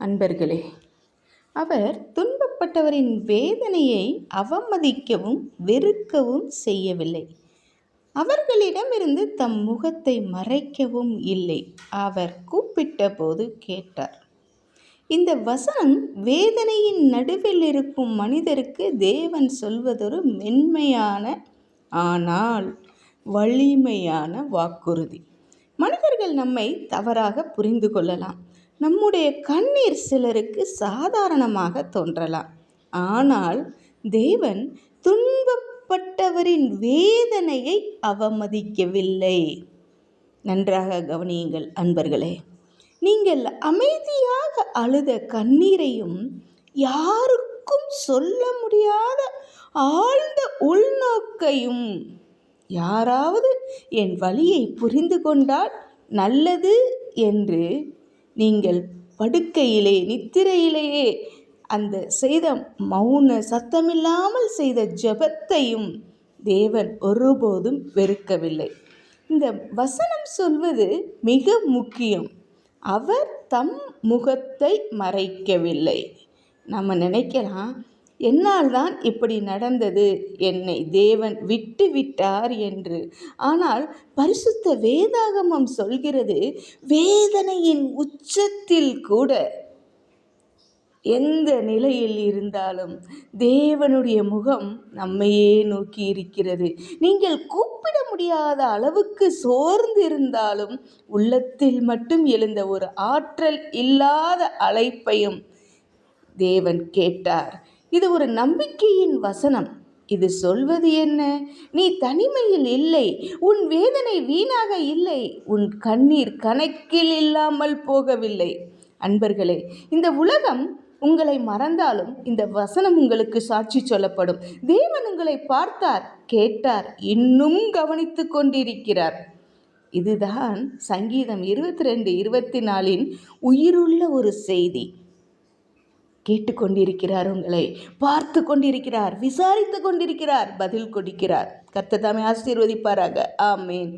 அன்பர்களே, அவர் துன்பப்பட்டவரின் வேதனையை அவமதிக்கவும் வெறுக்கவும் செய்யவில்லை. அவர்களிடமிருந்து தம் முகத்தை மறைக்கவும் இல்லை. அவர் கூப்பிட்ட போது கேட்டார். இந்த வசனம் வேதனையின் நடுவில் இருக்கும் மனிதருக்கு தேவன் சொல்வதொரு மென்மையான ஆனால் வலிமையான வாக்குறுதி. மனிதர்கள் நம்மை தவறாக புரிந்து கொள்ளலாம். நம்முடைய கண்ணீர் சிலருக்கு சாதாரணமாக தோன்றலாம். ஆனால் தேவன் துன்பப்பட்டவரின் வேதனையை அவமதிக்கவில்லை. நன்றாக கவனியுங்கள் அன்பர்களே. நீங்கள் அமைதியாக அழுத கண்ணீரையும் யாருக்கும் சொல்ல முடியாத ஆழ்ந்த உள்நோக்கையும் யாராவது என் வலியை புரிந்து கொண்டால் நல்லது என்று நீங்கள் படுக்கையிலே நித்திரையிலேயே அந்த செய்த மௌன சத்தமில்லாமல் செய்த ஜெபத்தையும் தேவன் ஒருபோதும் வெறுக்கவில்லை. இந்த வசனம் சொல்வது மிக முக்கியம். அவர் தம் முகத்தை மறைக்கவில்லை. நம்ம நினைக்கலாம், என்னால் தான் இப்படி நடந்தது, என்னை தேவன் விட்டு விட்டார் என்று. ஆனால் பரிசுத்த வேதாகமம் சொல்கிறது, வேதனையின் உச்சத்தில் கூட எந்த நிலையில் இருந்தாலும் தேவனுடைய முகம் நம்மையே நோக்கி இருக்கிறது. நீங்கள் கூப்பிட முடியாத அளவுக்கு சோர்ந்து இருந்தாலும் உள்ளத்தில் மட்டும் எழுந்த ஒரு ஆற்றல் இல்லாத அழைப்பையும் தேவன் கேட்டார். இது ஒரு நம்பிக்கையின் வசனம். இது சொல்வது என்ன? நீ தனிமையில் இல்லை, உன் வேதனை வீணாக இல்லை, உன் கண்ணீர் கணக்கில் இல்லாமல் போகவில்லை. அன்பர்களே, இந்த உலகம் உங்களை மறந்தாலும் இந்த வசனம் உங்களுக்கு சாட்சி சொல்லப்படும். தேவன் உங்களை பார்த்தார், கேட்டார், இன்னும் கவனித்து கொண்டிருக்கிறார். இதுதான் சங்கீதம் 22:24 உயிருள்ள ஒரு செய்தி. கேட்டுக்கொண்டிருக்கிறார், உங்களை பார்த்து கொண்டிருக்கிறார், விசாரித்து கொண்டிருக்கிறார், பதில் கொடுக்கிறார். கர்த்தர் தாமே ஆசீர்வதிப்பாராக. ஆமேன்.